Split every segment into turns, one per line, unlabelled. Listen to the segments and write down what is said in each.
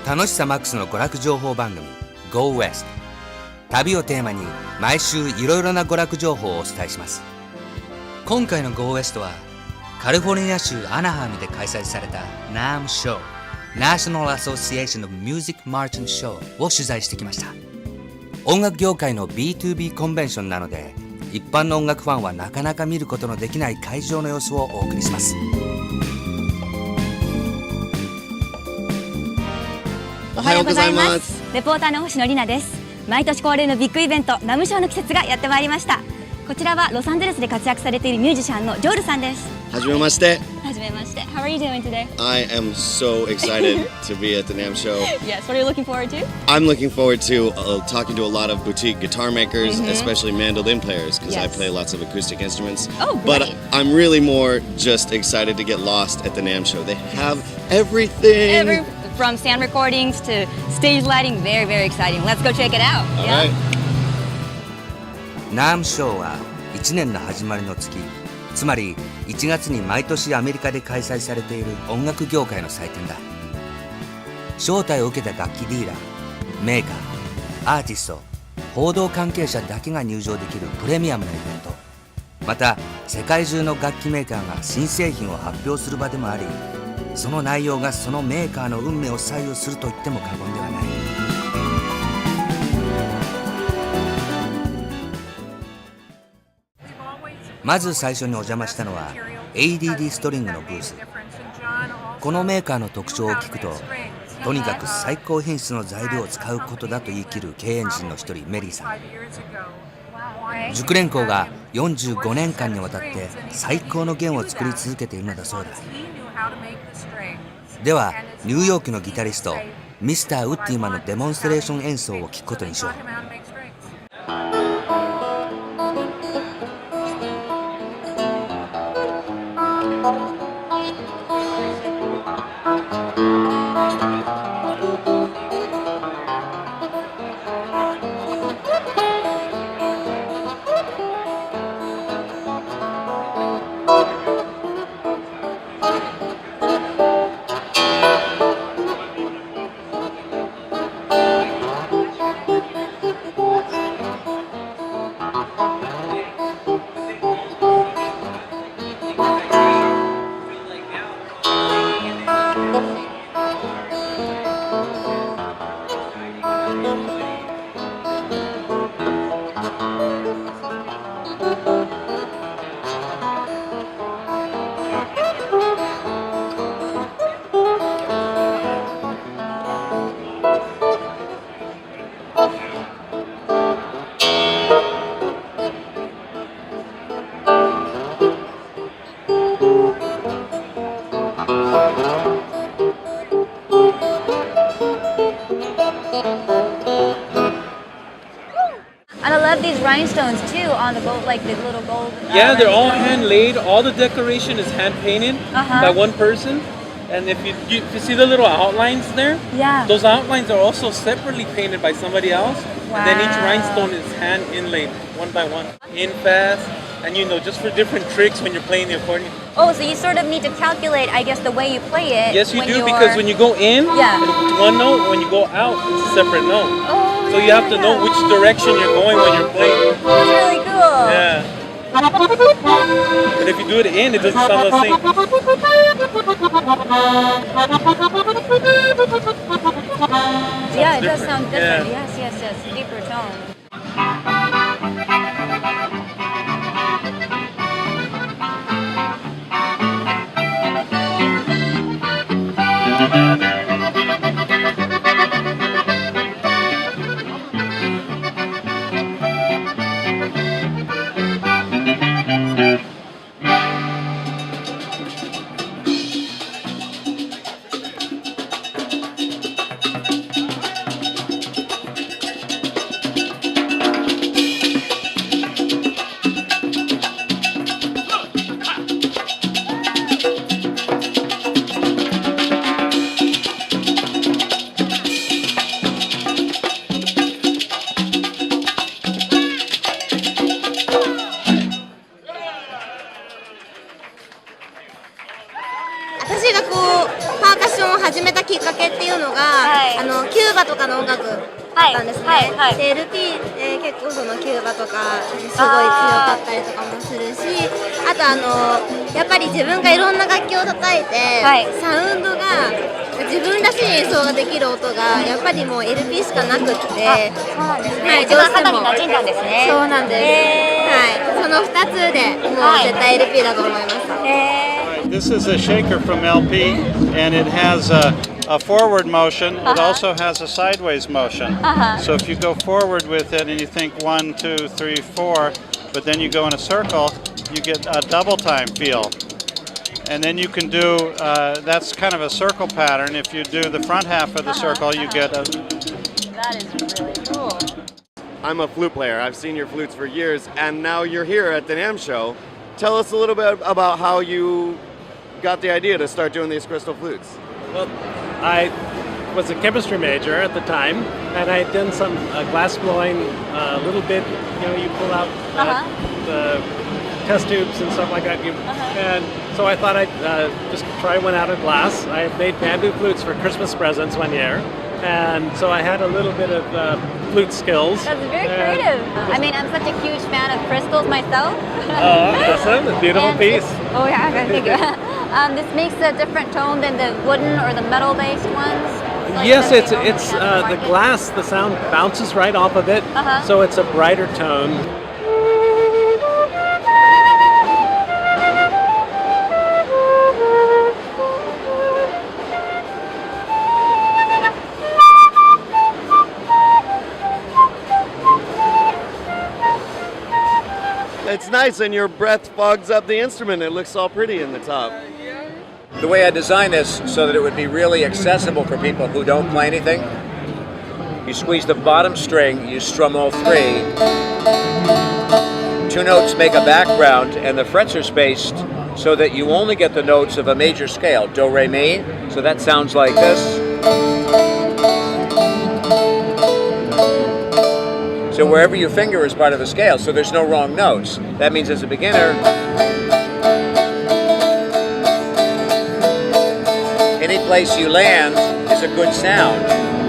楽しさマックスの娯楽情報番組 Go West。 旅をテーマに毎週いろいろな娯楽情報をお伝えします。今回の Go West はカリフォルニア州アナハイムで開催された NAMM Show National Association of Music Merchant Show を取材してきました。音楽業界の B2B コンベンションなので、一般の音楽ファンはなかなか見ることのできない会場の様子をお送りします。
おはようございます。レポーターの星野里奈です。毎年恒例のビッグイベントナムショーの季節がやってまいりました。こちらはロサンゼルスで活躍されているミュージシャンのジョールさんです。
はじめまして。
はじめまして。How are you doing today?
I am so excited to be at the NAMM Show.
Yes, what are you looking forward to?
I'm looking forward to talking to a lot of boutique guitar makers, especially mandolin players, because I play lots of acoustic instruments.
Oh,
but
great.
I'm really more just excited to get lost at the NAMM Show. They have everything.
From sound recordings to stage lighting, very, very exciting. Let's go check it out.
All right.
NAMM Show は1年の始まりの月、つまり1月に毎年アメリカで開催されている音楽業界の祭典だ。招待を受けた楽器ディーラー、メーカー、アーティスト、報道関係者だけが入場できるプレミアムなイベント。また世界中の楽器メーカーが新製品を発表する場でもあり、その内容がそのメーカーの運命を左右すると言っても過言ではない。まず最初にお邪魔したのは ADD ストリングのブース。このメーカーの特徴を聞くと、とにかく最高品質の材料を使うことだと言い切る経営陣の一人、メリーさん。熟練工が45年間にわたって最高の弦を作り続けているのだそうだ。ではニューヨークのギタリストミスター・ウッディマンのデモンストレーション演奏を聴くことにしよう。
And I love these rhinestones too on the gold, like the little gold.
Yeah, they're all hand laid. All the decoration is hand painted by one person. And if you see the little outlines there, those outlines are also separately painted by somebody else.
Wow.
And then each rhinestone is hand inlaid one by one, in fast, and just for different tricks when you're playing the accordion.
Oh, so you sort of need to calculate, I guess, the way you play it.
Yes, you do, because when you go in, it's one note. When you go out, it's a separate note.
Oh,
so you have to know which direction you're going when you're playing.
That's really cool.
Yeah. But if you do it in, it doesn't sound the same.
Yeah, it does sound different. Yes, deeper tone.
パーカッションを始めたきっかけっていうのが、キューバとかの音楽だったんですね。で LP で結構そのキューバとかすごい強かったりとかもするし、あとやっぱり自分がいろんな楽器を叩いて、サウンドが自分らしい演奏ができる音がやっぱりもう LP しかなくって、
そうなんですね。一番肌に馴染んだんですね。
そうなんです。その2つでもう絶対 LP だと思いました。
This is a shaker from LP, and it has a forward motion. It also has a sideways motion. So if you go forward with it and you think 1, 2, 3, 4, but then you go in a circle, you get a double time feel. And then you can do, that's kind of a circle pattern. If you do the front half of the circle, you get a...
That is really cool.
I'm a flute player. I've seen your flutes for years, and now you're here at the NAMM Show. Tell us a little bit about how you got the idea to start doing these crystal flutes.
Well, I was a chemistry major at the time, and I had done some glass blowing a little bit. You know, you pull out the test tubes and stuff like that. And so I thought I'd just try one out of glass. I had made bamboo flutes for Christmas presents one year, and so I had a little bit of flute skills.
That's very creative. I mean, I'm such a huge fan of crystals myself.
Oh, awesome. A beautiful piece.
Oh, yeah, thank you. This makes a different tone than the wooden or the metal-based ones.
Yes, it's the glass. The sound bounces right off of it, so it's a brighter tone.
It's nice, and your breath fogs up the instrument. It looks all pretty in the top.
The way I designed this so that it would be really accessible for people who don't play anything, you squeeze the bottom string, you strum all 3. 2 notes make a background, and the frets are spaced so that you only get the notes of a major scale, do, re, mi. So that sounds like this. So wherever you finger is part of the scale, so there's no wrong notes. That means as a beginner, any place you land is a good sound.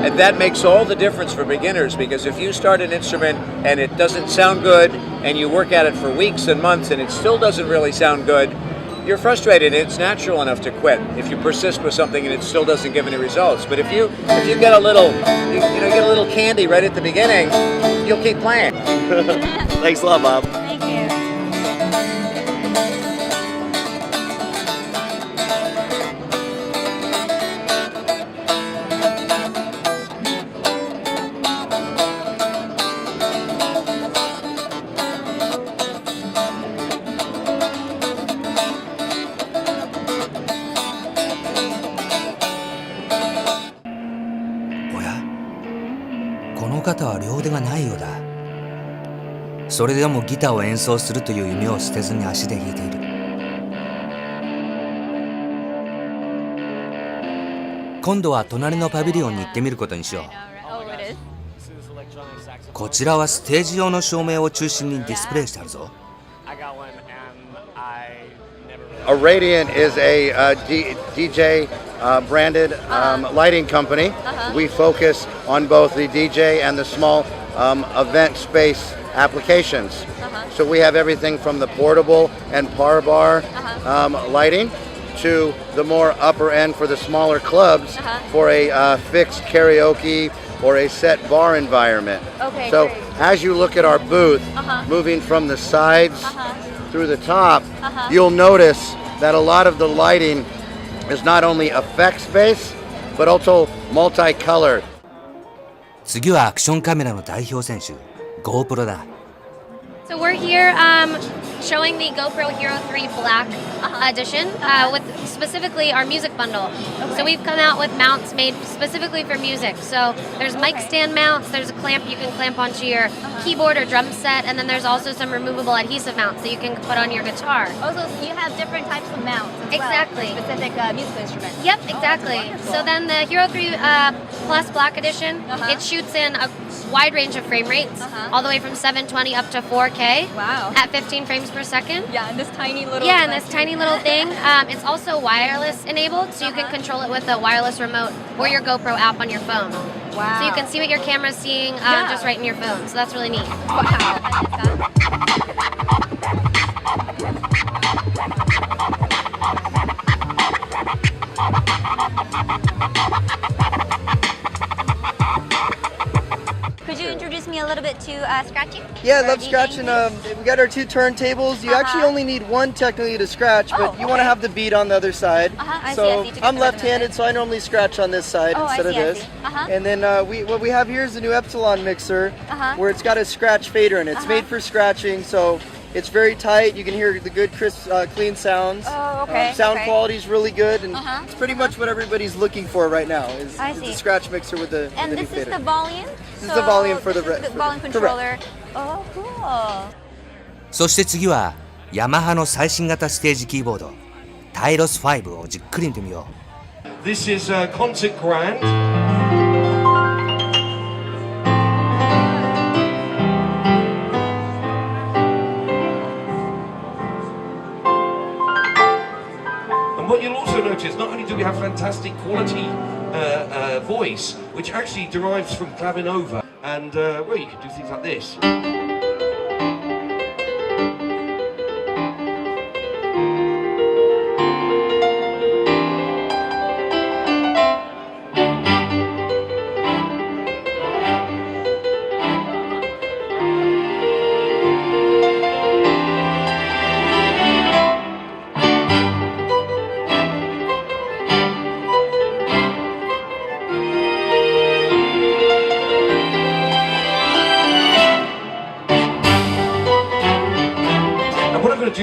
And that makes all the difference for beginners, because if you start an instrument and it doesn't sound good, and you work at it for weeks and months and it still doesn't really sound good, you're frustrated. It's natural enough to quit if you persist with something and it still doesn't give any results. But if you get a little, you get a little candy right at the beginning, you'll keep playing.
Thanks a lot, Bob.
Thank you.
おや、この方は両腕がないようだ。それでもギターを演奏するという夢を捨てずに足で弾いている。今度は隣のパビリオンに行ってみることにしよう。こちらはステージ用の照明を中心にディスプレイしてあるぞ。
A Radiant is a DJ branded lighting company. We focus on both the DJ and the small event space applications. So we have everything from the portable and par bar lighting to the more upper end for the smaller clubs for a fixed karaoke or a set bar environment.
Okay,
so
great.
as you look at our booth, moving from the sides through the top, you'll notice that a lot of the lighting is not only effects based but also multicolored.
次はアクションカメラの代表選手、GoPro だ。
So we're here showing the GoPro Hero 3 Black edition with specifically our music bundle. So we've come out with mounts made specifically for music. So there's mic stand mounts, there's a clamp you can clamp onto your keyboard or drum set, and then there's also some removable adhesive mounts that you can put on your guitar.
Also, you have different types of mounts as
Exactly.
well, for specific musical instruments.
Yep, exactly. So then the Hero 3 Plus Black Edition, it shoots in a wide range of frame rates, all the way from 720 up to 4K
Wow.
at 15 frames frames per second.
Yeah, and this tiny little.
Yeah, and this tiny little thing. It's also wireless enabled, so you can control it with a wireless remote or your GoPro app on your phone.
Wow.
So you can see what your camera's seeing just right in your phone. So that's really neat.
Wow. Could you introduce me a little bit to scratching?
Yeah, I love scratching. We got our 2 turntables. You actually only need one technically to scratch, but you want to have the beat on the other side.
I
So
see.
I'm left-handed, so I normally scratch on this side instead of this. And then what we have here is a new Epsilon mixer, where it's got a scratch fader in it. It's made for scratching, so it's very tight. You can hear the good, crisp, clean sounds.
Oh, okay.
Sound quality is really good, and it's pretty much what everybody's looking for right now. Is a scratch mixer with the
And
new
this is
fader.
the volume?
This is the volume for the
volume controller. Oh, cool.
そして次はヤマハの最新型ステージキーボードタイロス5をじっくり見てみよう。
This is a concert grand. And what you'll also notice, not only do we have fantastic quality voice, which actually derives from Clavinova, and well, you can do things like this.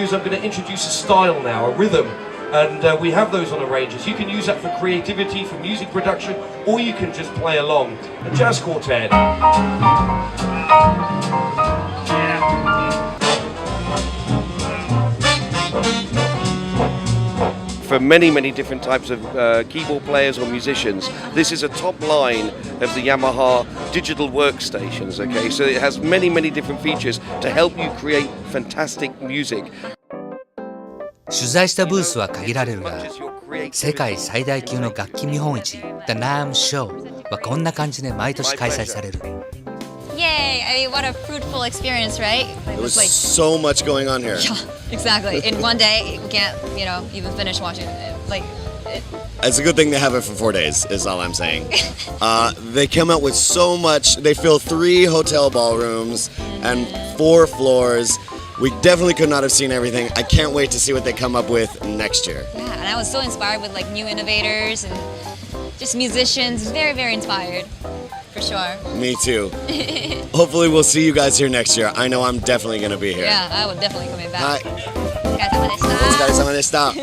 I'm going to introduce a style now, a rhythm, and we have those on arranges. You can use that for creativity, for music production, or you can just play along. A jazz quartet. For many, many different types of keyboard players or musicians, this is a top line of the Yamaha digital workstations, okay? So it has many, many different features to help you create fantastic music.
取材したブースは限られるが、世界最大級の楽器見本市 The NAMM Show はこんな感じで毎年開催される。
Yay! I mean, what a fruitful experience, right?
It was like so much going on here.
Yeah, exactly. In one day, we can't, even finish watching it.
It's a good thing they have it for 4 days, is all I'm saying. They come out with so much. They fill 3 hotel ballrooms and 4 floors. We definitely could not have seen everything. I can't wait to see what they come up with next year.
Yeah, and I was so inspired with new innovators and just musicians. Very, very inspired, for sure.
Me too. Hopefully we'll see you guys here next year. I know I'm definitely going to be here.
Yeah, I will definitely come back.
お疲れ様でした。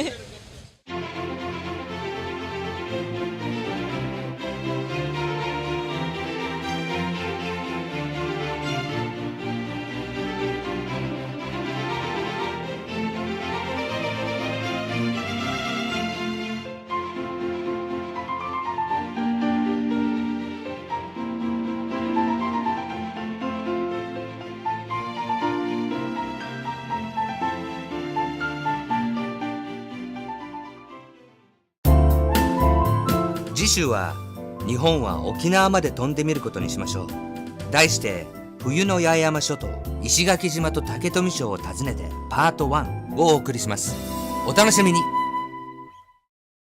次週は日本は沖縄まで飛んでみることにしましょう。題して冬の八重山諸島石垣島と竹富町を訪ねてパート1をお送りします。お楽しみに。